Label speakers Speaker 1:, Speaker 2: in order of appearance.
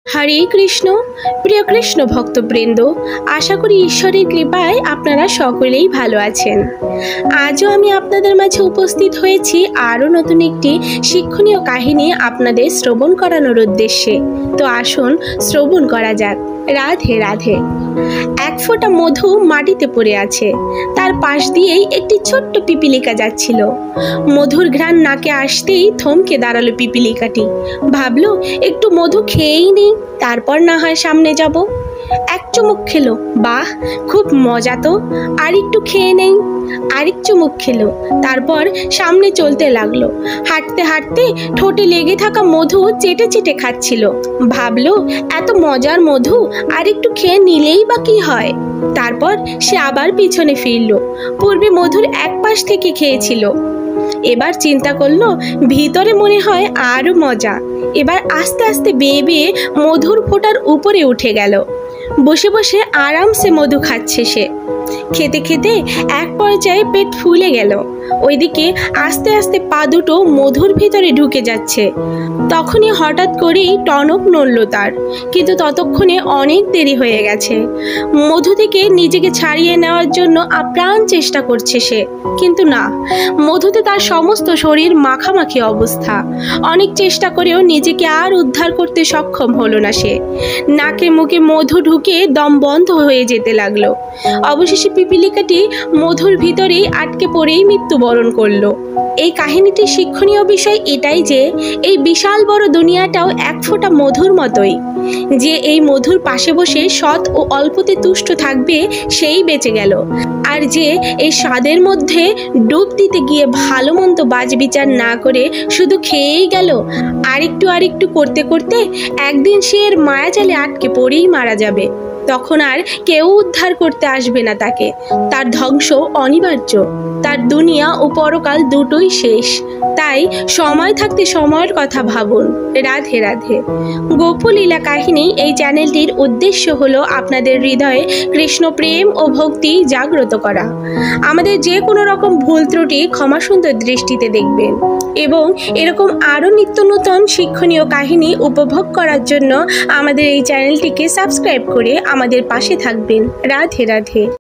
Speaker 1: হরে কৃষ্ণ। প্রিয় কৃষ্ণ ভক্তবৃন্দ, আশা করি ঈশ্বরের কৃপায় আপনারা সকলেই ভালো আছেন। আজও আমি আপনাদের মাঝে উপস্থিত হয়েছি আরও নতুন একটি শিক্ষণীয় কাহিনী আপনাদের শ্রবণ করানোর উদ্দেশ্যে। তো আসুন শ্রবণ করা যাক। রাধে রাধে। এক ফোঁটা মধু মাটিতে পড়ে আছে, তার পাশ দিয়েই একটি ছোট্ট পিপিলিকা যাচ্ছিল। মধুর ঘ্রাণ নাকে আসতেই থমকে দাঁড়ালো পিপিলিকাটি। ভাবলো একটু মধু খেয়েই নেই, তারপর না হয় সামনে যাব। এক চুমুক খেলো, বাহ খুব মজা তো, আর একটু খেয়ে নেই। আরেক চুমুক খেলো, তারপর সামনে চলতে লাগলো। হাঁটতে হাঁটতে ঠোঁটে লেগে থাকা মধু চেটে চেটে খাচ্ছিল। ভাবলো এত মজার মধু আর একটু খেয়ে নিলেই বা কি হয়। তারপর সে আবার পিছনে ফিরল। পূর্বে মধুর এক পাশ থেকে খেয়েছিল, এবার চিন্তা করলো ভিতরে মনে হয় আরো মজা। এবার আস্তে আস্তে বেয়ে বেয়ে মধুর ফোঁটার উপরে উঠে গেল। বসে বসে আরামসে মধু খাচ্ছে সে। খেতে খেতে এক পর্যায়ে পেট ফুলে গেল। ওইদিকে আস্তে আস্তে পা দুটো মধুর ভিতরে ঢুকে যাচ্ছে। তখনই হঠাৎ করেই টনক নড়ল তার, কিন্তু ততক্ষণে অনেক দেরি হয়ে গেছে। মধু থেকে নিজেকে ছাড়িয়ে নেওয়ার জন্য আপ্রাণ চেষ্টা করছে সে, কিন্তু না, মধুতে তার সমস্ত শরীর মাখামাখি অবস্থা। অনেক চেষ্টা করেও নিজেকে আর উদ্ধার করতে সক্ষম হলো না সে। নাকে মুখে মধু ঢুকে দম বন্ধ হয়ে যেতে লাগলো। অবশেষে পিপিলিকাটি মধুর ভিতরেই আটকে পড়েই মৃত্যুবরণ করলো। এই কাহিনীটির শিক্ষণীয় বিষয় এটাই যে এই বিশাল বড় দুনিয়াটাও এক ফোঁটা মধুর মতোই। যে এই মধুর পাশে বসে সৎ ও অল্পতে তুষ্ট থাকবে সেই বেঁচে গেল। আর যে এই স্বাদের মধ্যে ডুব দিতে গিয়ে ভালো মন্দ বাজ বিচার না করে শুধু খেয়েই গেল, আরেকটু করতে করতে একদিন সে এর মায়াজালে আটকে পড়েই মারা যাবে। তখন আর কেউ উদ্ধার করতে আসবে না তাকে। তার ধ্বংস অনিবার্য। তার দুনিয়া ও পরকাল দুটোই শেষ। তাই সময় থাকতে সময়ের কথা ভাবুন। রাধে রাধে। গোপলীলা কাহিনী এই চ্যানেলটির উদ্দেশ্য হলো আপনাদের হৃদয়ে কৃষ্ণ প্রেম ও ভক্তি জাগ্রত করা। আমাদের যে কোনো রকম ভুল ত্রুটি ক্ষমা সুন্দর দৃষ্টিতে দেখবেন এবং এরকম আরও নিত্য নতুন শিক্ষণীয় কাহিনী উপভোগ করার জন্য আমাদের এই চ্যানেলটিকে সাবস্ক্রাইব করে আমাদের পাশে থাকবেন। রাধে রাধে।